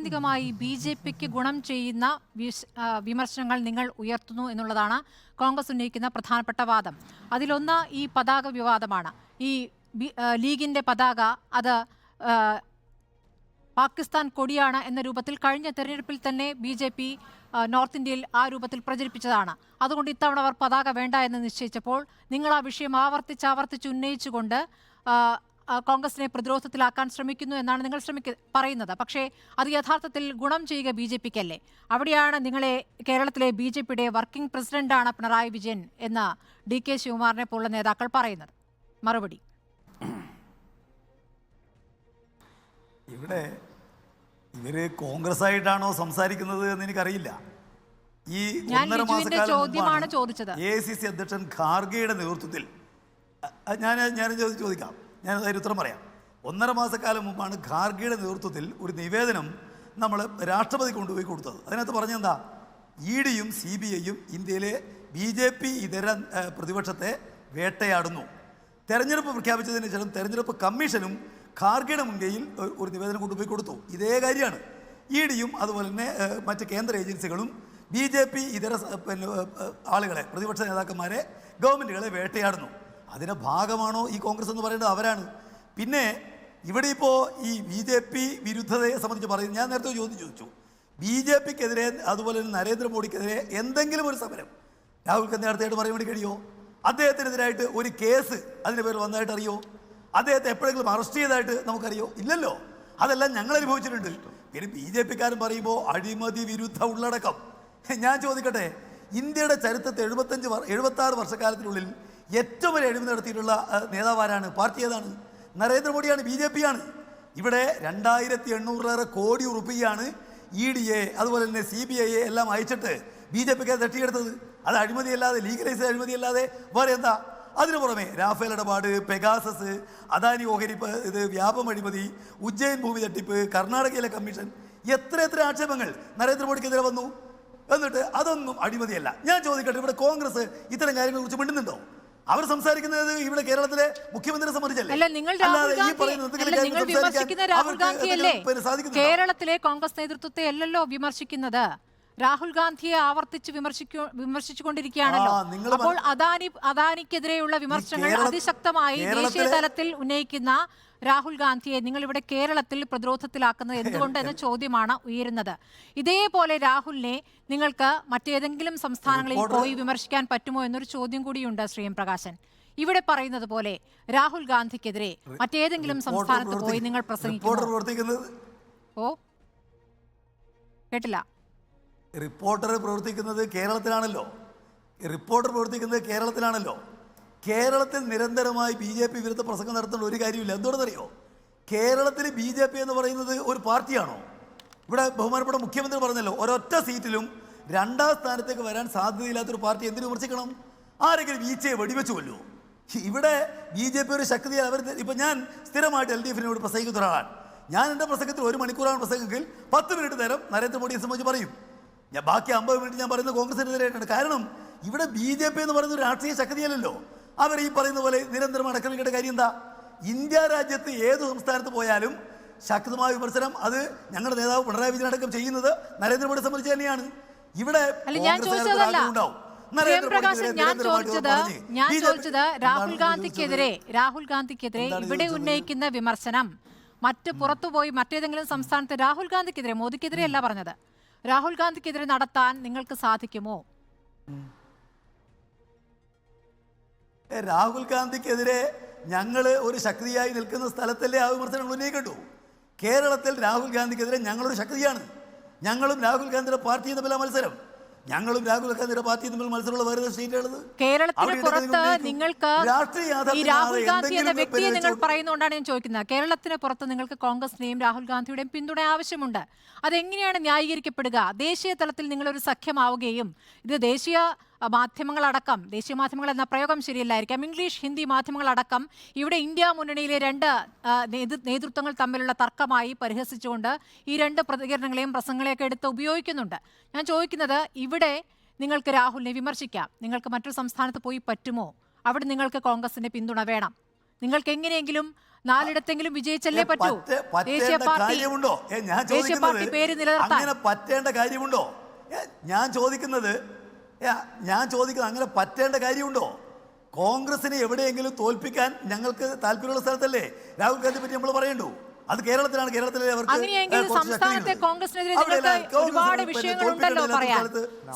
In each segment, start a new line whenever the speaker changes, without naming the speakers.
ായി ബി.ജെ.പിക്ക് ഗുണം ചെയ്യുന്ന വിമർശനങ്ങൾ നിങ്ങൾ ഉയർത്തുന്നു എന്നുള്ളതാണ് കോൺഗ്രസ് ഉന്നയിക്കുന്ന പ്രധാനപ്പെട്ട വാദം. അതിലൊന്ന് ഈ പതാക വിവാദമാണ്. ഈ ലീഗിന്റെ പതാക അത് പാകിസ്ഥാൻ കൊടിയാണ് എന്ന രൂപത്തിൽ കഴിഞ്ഞ തെരഞ്ഞെടുപ്പിൽ തന്നെ ബി.ജെ.പി നോർത്ത് ഇന്ത്യയിൽ ആ രൂപത്തിൽ പ്രചരിപ്പിച്ചതാണ്. അതുകൊണ്ട് ഇത്തവണ അവർ പതാക വേണ്ട എന്ന് നിശ്ചയിച്ചപ്പോൾ നിങ്ങൾ ആ വിഷയം ആവർത്തിച്ച് ഉന്നയിച്ചുകൊണ്ട് കോൺഗ്രസിനെ പ്രതിരോധത്തിലാക്കാൻ ശ്രമിക്കുന്നു എന്നാണ് നിങ്ങൾ പറയുന്നത്. പക്ഷേ അത് യഥാർത്ഥത്തിൽ ഗുണം ചെയ്യുക ബി.ജെ.പിക്കല്ലേ? അവിടെയാണ് നിങ്ങളെ കേരളത്തിലെ ബി.ജെ.പിയുടെ വർക്കിംഗ് പ്രസിഡന്റാണ് പിണറായി വിജയൻ എന്ന് ഡി.കെ. ശിവകുമാറിനെ പോലുള്ള നേതാക്കൾ പറയുന്നത്. മറുപടി
ഇവിടെ ഇവര് കോൺഗ്രസ് ആയിട്ടാണോ സംസാരിക്കുന്നത് എന്ന് എനിക്കറിയില്ല. ഈ ഒന്നര മാസക്കാലം
ചോദിച്ചത്
AICC അധ്യക്ഷൻ ഖാർഗെയുടെ നേതൃത്വത്തിൽ ഞാൻ ചോദിക്കാം, ഞാൻ അതിന് ഉത്തരം പറയാം. 1.5 മാസക്കാലം മുമ്പാണ് ഖാർഗെയുടെ നേതൃത്വത്തിൽ ഒരു നിവേദനം നമ്മൾ രാഷ്ട്രപതി കൊണ്ടുപോയി കൊടുത്തത്. അതിനകത്ത് പറഞ്ഞെന്താ, EDയും CBIയും ഇന്ത്യയിലെ BJP ഇതര പ്രതിപക്ഷത്തെ വേട്ടയാടുന്നു. തെരഞ്ഞെടുപ്പ് പ്രഖ്യാപിച്ചതിന് ശേഷം തെരഞ്ഞെടുപ്പ് കമ്മീഷനും ഖാർഗെയുടെ മുൻകൈയിൽ ഒരു നിവേദനം കൊണ്ടുപോയി കൊടുത്തു. ഇതേ കാര്യമാണ്. EDയും അതുപോലെ തന്നെ മറ്റ് കേന്ദ്ര ഏജൻസികളും BJP ഇതര ആളുകളെ, പ്രതിപക്ഷ നേതാക്കന്മാരെ, ഗവൺമെൻറ്റുകളെ വേട്ടയാടുന്നു. അതിൻ്റെ ഭാഗമാണോ ഈ കോൺഗ്രസ് എന്ന് പറയേണ്ടത്? അവരാണ്. പിന്നെ ഇവിടെ ഇപ്പോൾ ഈ BJP വിരുദ്ധതയെ സംബന്ധിച്ച് പറയുന്നത്, ഞാൻ നേരത്തെ ചോദിച്ചു, BJPക്കെതിരെ അതുപോലെ തന്നെ നരേന്ദ്രമോദിക്കെതിരെ എന്തെങ്കിലും ഒരു സമരം രാഹുൽ ഗാന്ധി അടുത്തായിട്ട് പറയാൻ വേണ്ടി കഴിയുമോ? അദ്ദേഹത്തിനെതിരായിട്ട് ഒരു കേസ് അതിൻ്റെ പേരിൽ വന്നതായിട്ട് അറിയോ? അദ്ദേഹത്തെ എപ്പോഴെങ്കിലും അറസ്റ്റ് ചെയ്തതായിട്ട് നമുക്കറിയോ? ഇല്ലല്ലോ. അതെല്ലാം ഞങ്ങൾ അനുഭവിച്ചിട്ടുണ്ട്. പിന്നെ BJPക്കാരൻ പറയുമ്പോൾ അഴിമതി വിരുദ്ധ ഉള്ളടക്കം. ഞാൻ ചോദിക്കട്ടെ, ഇന്ത്യയുടെ ചരിത്രത്തെ 76 വർഷക്കാലത്തിനുള്ളിൽ ഏറ്റവും വലിയ അഴിമതി നടത്തിയിട്ടുള്ള നേതാവാരാണ്? പാർട്ടി ഏതാണ്? നരേന്ദ്രമോദിയാണ്, BJPയാണ്. ഇവിടെ 2800 കോടി റുപ്പിയാണ് EDയെ അതുപോലെ തന്നെ CBIയെ എല്ലാം അയച്ചിട്ട് BJPക്ക് തട്ടിയെടുത്തത്. അത് അഴിമതിയല്ലാതെ, ലീഗലൈസ് അഴിമതിയല്ലാതെ വേറെ എന്താ? അതിനു പുറമെ രാഫേൽ ഇടപാട്, പെഗാസസ്, അദാനി ഓഹരി വ്യാപം അഴിമതി, ഉജ്ജയിൻ ഭൂമി തട്ടിപ്പ്, കർണാടകയിലെ കമ്മീഷൻ, എത്ര ആക്ഷേപങ്ങൾ നരേന്ദ്രമോദിക്കെതിരെ വന്നു. എന്നിട്ട് അതൊന്നും അഴിമതിയല്ല. ഞാൻ ചോദിക്കട്ടെ, ഇവിടെ കോൺഗ്രസ് ഇത്തരം കാര്യങ്ങളെ കുറിച്ച് മിണ്ടുന്നുണ്ടോ? അവർ സംസാരിക്കുന്നത് ഇവിടെ കേരളത്തിലെ മുഖ്യമന്ത്രിയെ സംബന്ധിച്ചല്ലേ?
കേരളത്തിലെ കോൺഗ്രസ് നേതൃത്വത്തെ അല്ലല്ലോ വിമർശിക്കുന്നത്. രാഹുൽ ഗാന്ധിയെ ആവർത്തിച്ച് വിമർശിച്ചുകൊണ്ടിരിക്കുകയാണല്ലോ. അപ്പോൾ അദാനിക്കെതിരെയുള്ള വിമർശനങ്ങൾ അതിശക്തമായി ദേശീയ തലത്തിൽ ഉന്നയിക്കുന്ന രാഹുൽ ഗാന്ധിയെ നിങ്ങൾ ഇവിടെ കേരളത്തിൽ പ്രതിരോധത്തിലാക്കുന്നത് എന്തുകൊണ്ട് എന്ന ചോദ്യമാണ് ഉയരുന്നത്. ഇതേപോലെ രാഹുലിനെ നിങ്ങൾക്ക് മറ്റേതെങ്കിലും സംസ്ഥാനങ്ങളിൽ പോയി വിമർശിക്കാൻ പറ്റുമോ എന്നൊരു ചോദ്യം കൂടിയുണ്ട്. ശ്രീ എം പ്രകാശൻ, ഇവിടെ പറയുന്നത് പോലെ രാഹുൽ ഗാന്ധിക്കെതിരെ മറ്റേതെങ്കിലും സംസ്ഥാനത്ത് പോയി നിങ്ങൾ പ്രസംഗിക്കുന്നു? ഓ, കേട്ടില്ല.
റിപ്പോർട്ടർ പ്രവർത്തിക്കുന്നത് കേരളത്തിലാണല്ലോ. കേരളത്തിൽ നിരന്തരമായി BJP വിരുദ്ധ പ്രസംഗം നടത്തുന്ന ഒരു കാര്യമില്ല. എന്തുകൊണ്ടെന്നറിയോ? കേരളത്തിൽ BJP എന്ന് പറയുന്നത് ഒരു പാർട്ടിയാണോ? ഇവിടെ ബഹുമാനപ്പെട്ട മുഖ്യമന്ത്രി പറഞ്ഞല്ലോ, ഒരൊറ്റ സീറ്റിലും 2ാം സ്ഥാനത്തേക്ക് വരാൻ സാധ്യതയില്ലാത്തൊരു പാർട്ടി എന്തിനു വിമർശിക്കണം? ആരെങ്കിലും ഈച്ചയെ വെടിവെച്ച് കൊല്ലുമോ? ഇവിടെ BJP ഒരു ശക്തിയാണ്. അവർ ഇപ്പം ഞാൻ സ്ഥിരമായിട്ട് LDFനോട് പ്രസംഗിക്കുന്ന ഒരാളാണ്. ഞാൻ എൻ്റെ പ്രസംഗത്തിൽ 1 മണിക്കൂറാണ് പ്രസംഗമെങ്കിൽ 10 മിനിറ്റ് നേരം നരേന്ദ്രമോദിയെ സംബന്ധിച്ച് പറയും. ഞാൻ ബാക്കി 50 മിനിറ്റ് ഞാൻ പറയുന്നത് കോൺഗ്രസിനെതിരായിട്ടാണ്. കാരണം ഇവിടെ BJP എന്ന് പറയുന്ന ഒരു രാഷ്ട്രീയ ശക്തിയല്ലല്ലോ. അവർ ഈ പറയുന്ന പോലെ നിരന്തരം അടക്കളിക്കേണ്ട കാര്യം എന്താ? ഇന്ത്യ രാജ്യത്ത് ഏത് സംസ്ഥാനത്ത് പോയാലും ശക്തമായ വിമർശനം അത് ഞങ്ങളുടെ നേതാവ് പിണറായി വിജയൻ അടക്കം ചെയ്യുന്നത് നരേന്ദ്രമോദിയെ സംബന്ധിച്ച് തന്നെയാണ്. ഇവിടെ
ഞാൻ ചോദിച്ചത് രാഹുൽ ഗാന്ധിക്കെതിരെ ഇവിടെ ഉന്നയിക്കുന്ന വിമർശനം മറ്റ് പുറത്തുപോയി മറ്റേതെങ്കിലും സംസ്ഥാനത്ത് രാഹുൽ ഗാന്ധിക്കെതിരെ, മോദിക്കെതിരെ അല്ല പറഞ്ഞത്, രാഹുൽ ഗാന്ധിക്കെതിരെ നടത്താൻ നിങ്ങൾക്ക് സാധിക്കുമോ?
രാഹുൽ ഗാന്ധിക്കെതിരെ ഞങ്ങൾ ഒരു ശക്തിയായി നിൽക്കുന്ന സ്ഥലത്തല്ലേ ആ വിമർശനങ്ങൾ ഉന്നയിക്കണ്ടു. കേരളത്തിൽ രാഹുൽ ഗാന്ധിക്കെതിരെ ഞങ്ങളൊരു ശക്തിയാണ്. ഞങ്ങളും രാഹുൽ ഗാന്ധിയുടെ പാർട്ടിയും തമ്മിലാണ് മത്സരം. ഞങ്ങളും രാഹുൽ ഗാന്ധിയുടെ പാർട്ടിയും തമ്മിൽ മത്സരമുള്ള വേറെ സ്റ്റേറ്റുള്ളത്.
കേരളത്തിന് പുറത്ത് നിങ്ങൾക്ക് ഈ രാഹുൽ ഗാന്ധി എന്ന വ്യക്തിയെ നിങ്ങൾ പറയുന്നതുകൊണ്ടാണ് ഞാൻ ചോദിക്കുന്നത്. കേരളത്തിന് പുറത്ത് നിങ്ങൾക്ക് കോൺഗ്രസിനെയും രാഹുൽ ഗാന്ധിയുടെയും പിന്തുണ ആവശ്യമുണ്ട്. അതെങ്ങനെയാണ് ന്യായീകരിക്കപ്പെടുക? ദേശീയ തലത്തിൽ നിങ്ങളൊരു സഖ്യമാവുകയും ഇത് ദേശീയ മാധ്യമങ്ങളടക്കം, ദേശീയ മാധ്യമങ്ങൾ എന്ന പ്രയോഗം ശരിയല്ലായിരിക്കാം, ഇംഗ്ലീഷ് ഹിന്ദി മാധ്യമങ്ങളടക്കം ഇവിടെ ഇന്ത്യ മുന്നണിയിലെ 2 നേതൃത്വങ്ങൾ തമ്മിലുള്ള തർക്കമായി പരിഹസിച്ചുകൊണ്ട് ഈ 2 പ്രതികരണങ്ങളെയും പ്രസംഗങ്ങളെയൊക്കെ എടുത്ത് ഉപയോഗിക്കുന്നുണ്ട്. ഞാൻ ചോദിക്കുന്നത്, ഇവിടെ നിങ്ങൾക്ക് രാഹുലിനെ വിമർശിക്കാം, നിങ്ങൾക്ക് മറ്റൊരു സംസ്ഥാനത്ത് പോയി പറ്റുമോ? അവിടെ നിങ്ങൾക്ക് കോൺഗ്രസിന്റെ പിന്തുണ വേണം. നിങ്ങൾക്ക് എങ്ങനെയെങ്കിലും 4ഇടത്തെങ്കിലും വിജയിച്ചല്ലേ പറ്റൂ. ദേശീയ
പറ്റേണ്ട
പാർട്ടി
കാര്യമുണ്ടോ? ഞാൻ
ദേശീയ പാർട്ടി പേര് നിലനിർത്താൻ
അങ്ങനെ പറ്റേണ്ട കാര്യമുണ്ടോ? ഞാൻ ചോദിക്കുന്നത് അങ്ങനെ പറ്റേണ്ട കാര്യമുണ്ടോ? കോൺഗ്രസിനെ എവിടെയെങ്കിലും തോൽപ്പിക്കാൻ ഞങ്ങൾക്ക് താല്പര്യമുള്ള സ്ഥലത്തല്ലേ രാഹുൽ ഗാന്ധി പറ്റി നമ്മൾ പറയണ്ടു. അത് കേരളത്തിലാണ്. കേരളത്തിലെ
അങ്ങനെയെങ്കിൽ സംസ്ഥാനത്തെ കോൺഗ്രസിനെതിരെ നിങ്ങൾക്ക് ഒരുപാട് വിഷയങ്ങളുണ്ടല്ലോ പറയാൻ.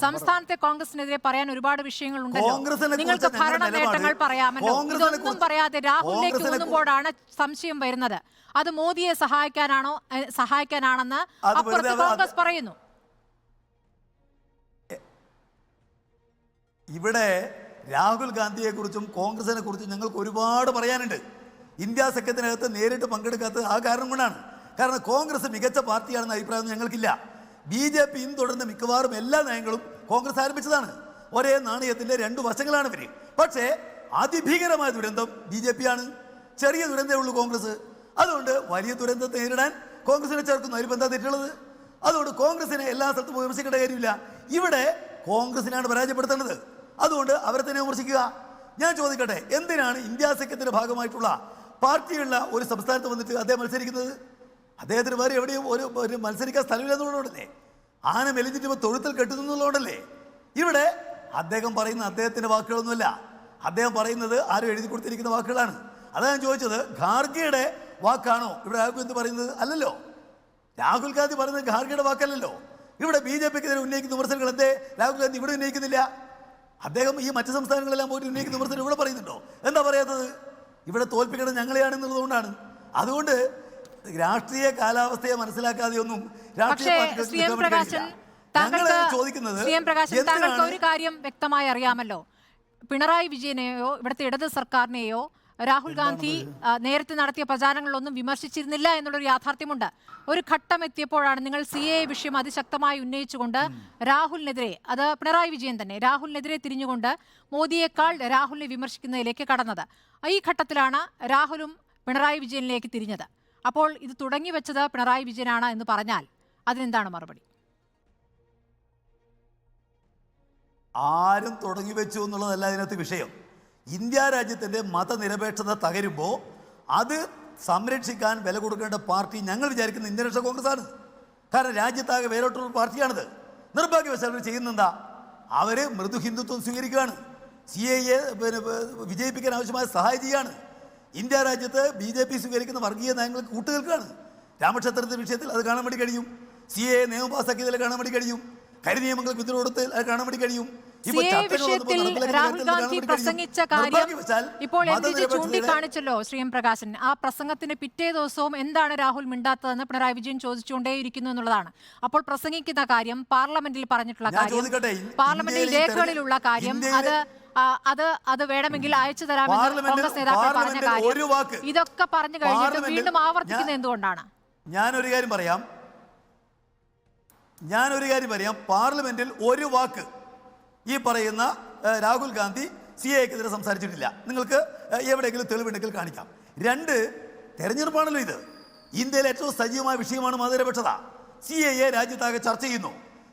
സംസ്ഥാനത്തെ കോൺഗ്രസിനെതിരെ പറയാൻ ഒരുപാട് വിഷയങ്ങളുണ്ടല്ലോ. നിങ്ങൾക്ക് ഭരണ നേട്ടങ്ങൾ പറയാമല്ലോ. ഇതൊന്നും പറയാതെ രാഹുലിലേക്ക് ഊന്നുമ്പോഴാണ് സംശയം വരുന്നത്. അത് മോദിയെ സഹായിക്കാനാണെന്ന് അപ്പുറത്ത് കോൺഗ്രസ് പറയുന്നു.
ഇവിടെ രാഹുൽ ഗാന്ധിയെ കുറിച്ചും കോൺഗ്രസിനെ കുറിച്ചും ഞങ്ങൾക്ക് ഒരുപാട് പറയാനുണ്ട്. ഇന്ത്യ സഖ്യത്തിനകത്ത് നേരിട്ട് പങ്കെടുക്കാത്തത് ആ കാരണം കൊണ്ടാണ്. കാരണം കോൺഗ്രസ് മികച്ച പാർട്ടിയാണെന്ന അഭിപ്രായം ഞങ്ങൾക്കില്ല. BJP തുടർന്ന് മിക്കവാറും എല്ലാ നയങ്ങളും കോൺഗ്രസ് ആരംഭിച്ചതാണ്. ഒരേ നാണയത്തിൻ്റെ 2 വശങ്ങളാണ് ഇവർ. പക്ഷേ അതിഭീകരമായ ദുരന്തം BJP ആണ്. ചെറിയ ദുരന്തമേ ഉള്ളൂ കോൺഗ്രസ്. അതുകൊണ്ട് വലിയ ദുരന്തത്തെ നേരിടാൻ കോൺഗ്രസിനെ ചേർക്കുന്നു. അതിൽ എന്താ തെറ്റുള്ളത്? അതുകൊണ്ട് കോൺഗ്രസിനെ എല്ലാ സ്ഥലത്തും വിമർശിക്കേണ്ട കാര്യമില്ല. ഇവിടെ കോൺഗ്രസിനാണ് പരാജയപ്പെടുത്തേണ്ടത്. അതുകൊണ്ട് അവരെ തന്നെ വിമർശിക്കുക. ഞാൻ ചോദിക്കട്ടെ, എന്തിനാണ് ഇന്ത്യ സഖ്യത്തിൻ്റെ ഭാഗമായിട്ടുള്ള പാർട്ടിയുള്ള ഒരു സംസ്ഥാനത്ത് വന്നിട്ട് അദ്ദേഹം മത്സരിക്കുന്നത്? അദ്ദേഹത്തിന് വേറെ എവിടെയും ഒരു മത്സരിക്കാൻ സ്ഥലമില്ലെന്നുള്ളതുകൊണ്ടല്ലേ? ആന മെലിഞ്ഞിട്ട് തൊഴുത്തിൽ കെട്ടുന്നുള്ളതുകൊണ്ടല്ലേ? ഇവിടെ അദ്ദേഹം പറയുന്ന അദ്ദേഹത്തിൻ്റെ വാക്കുകളൊന്നുമല്ല. അദ്ദേഹം പറയുന്നത് ആരും എഴുതി കൊടുത്തിരിക്കുന്ന വാക്കുകളാണ്. അതാണ് ഞാൻ ചോദിച്ചത്. ഖാർഗെയുടെ വാക്കാണോ ഇവിടെ രാഹുൽ ഗാന്ധി പറയുന്നത്? അല്ലല്ലോ. രാഹുൽ ഗാന്ധി പറയുന്നത് ഖാർഗെയുടെ വാക്കല്ലല്ലോ. ഇവിടെ BJPക്കെതിരെ ഉന്നയിക്കുന്ന വിമർശനങ്ങൾ എന്തേ രാഹുൽ ഗാന്ധി ഇവിടെ ഉന്നയിക്കുന്നില്ല? അദ്ദേഹം ഈ മറ്റ് സംസ്ഥാനങ്ങളെല്ലാം പോയിട്ട് ഉന്നയിക്കുന്ന വിമർശനം ഇവിടെ പറയുന്നുണ്ടോ? എന്താ പറയാത്തത്? ഇവിടെ തോൽപ്പിക്കേണ്ടത് ഞങ്ങളെയാണെന്നുള്ളതുകൊണ്ടാണ്. അതുകൊണ്ട് രാഷ്ട്രീയ കാലാവസ്ഥയെ മനസ്സിലാക്കാതെയൊന്നും രാഷ്ട്രീയ ചോദിക്കുന്നത്.
താങ്കൾക്ക് ഒരു കാര്യം വ്യക്തമായി അറിയാമല്ലോ. പിണറായി വിജയനെയോ ഇവിടുത്തെ ഇടത് സർക്കാരിനെയോ രാഹുൽ ഗാന്ധി നേരത്തെ നടത്തിയ പ്രചാരണങ്ങളൊന്നും വിമർശിച്ചിരുന്നില്ല എന്നുള്ളൊരു യാഥാർത്ഥ്യമുണ്ട്. ഒരു ഘട്ടം എത്തിയപ്പോഴാണ് നിങ്ങൾ CAA വിഷയം അതിശക്തമായി ഉന്നയിച്ചുകൊണ്ട് രാഹുലിനെതിരെ, അത് പിണറായി വിജയൻ തന്നെ രാഹുലിനെതിരെ തിരിഞ്ഞുകൊണ്ട് മോദിയേക്കാൾ രാഹുലിനെ വിമർശിക്കുന്നതിലേക്ക് കടന്നത്. ഈ ഘട്ടത്തിലാണ് രാഹുലും പിണറായി വിജയനിലേക്ക് തിരിഞ്ഞത്. അപ്പോൾ ഇത് തുടങ്ങി വെച്ചത് പിണറായി വിജയനാണ് എന്ന് പറഞ്ഞാൽ അതിനെന്താണ് മറുപടി?
ആരും തുടങ്ങി വെച്ചു എന്നുള്ളതല്ല ഇതിനകത്ത് വിഷയം. ഇന്ത്യ രാജ്യത്തിൻ്റെ മതനിരപേക്ഷത തകരുമ്പോൾ അത് സംരക്ഷിക്കാൻ വില കൊടുക്കേണ്ട പാർട്ടി ഞങ്ങൾ വിചാരിക്കുന്ന ഇന്ത്യൻ നാഷണൽ കോൺഗ്രസ് ആണ്. കാരണം രാജ്യത്താകെ വേറിട്ടൊരു പാർട്ടിയാണിത്. നിർഭാഗ്യവശാൽ അവർ ചെയ്യുന്നെന്താ? അവർ മൃദു ഹിന്ദുത്വം സ്വീകരിക്കുകയാണ്. CAA വിജയിപ്പിക്കാൻ ആവശ്യമായ സഹായം ചെയ്യുകയാണ്. ഇന്ത്യ രാജ്യത്ത് BJP സ്വീകരിക്കുന്ന വർഗീയ നയങ്ങൾക്ക് കൂട്ടുകേൽക്കുകയാണ്. രാമക്ഷേത്രത്തിൻ്റെ വിഷയത്തിൽ അത് കാണാൻ വേണ്ടി കഴിയും. CAA നിയമം പാസാക്കിയതിൽ കാണാൻ വേണ്ടി കഴിയും. കരി നിയമങ്ങൾക്ക് പിന്തുണ അത് കാണാൻ വേണ്ടി കഴിയും.
രാഹുൽ ഗാന്ധി പ്രസംഗിച്ച കാര്യം ഇപ്പോൾ ചൂണ്ടിക്കാണിച്ചല്ലോ ശ്രീ എം പ്രകാശൻ. ആ പ്രസംഗത്തിന് പിറ്റേ ദിവസവും എന്താണ് രാഹുൽ മിണ്ടാത്തതെന്ന് പിണറായി വിജയൻ ചോദിച്ചുകൊണ്ടേയിരിക്കുന്നു എന്നുള്ളതാണ്. അപ്പോൾ പ്രസംഗിക്കുന്ന കാര്യം, പാർലമെന്റിൽ പറഞ്ഞിട്ടുള്ള കാര്യം, പാർലമെന്റിൽ രേഖകളിലുള്ള കാര്യം, അത് വേണമെങ്കിൽ അയച്ചു തരാമെന്ന് കോൺഗ്രസ് നേതാക്കൾ പറഞ്ഞ കാര്യം, ഇതൊക്കെ പറഞ്ഞു കഴിഞ്ഞിട്ട് വീണ്ടും ആവർത്തിക്കുന്നത് എന്തുകൊണ്ടാണ്?
ഞാനൊരു കാര്യം പറയാം. പാർലമെന്റിൽ ഒരു വാക്ക് ഈ പറയുന്ന രാഹുൽ ഗാന്ധി CAAക്കെതിരെ സംസാരിച്ചിട്ടില്ല. നിങ്ങൾക്ക് എവിടെയെങ്കിലും തെളിവുണ്ടെങ്കിൽ കാണിക്കാം. 2, തെരഞ്ഞെടുപ്പാണല്ലോ ഇത്. ഇന്ത്യയിലെ ഏറ്റവും സജീവമായ വിഷയമാണ് മതനിരപേക്ഷത. CAA രാജ്യത്താകെ ചർച്ച ചെയ്യുന്നു.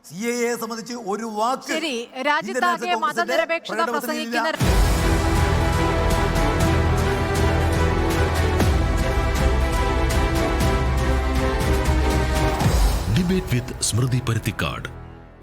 CAA സംബന്ധിച്ച് ഒരു വാക്ക്
രാജ്യത്താകെ മതനിരപേക്ഷത പ്രസംഗിക്കുന്ന
ഡിബേറ്റ് വിത്ത് സ്മൃതി പരുത്തിക്കാട്.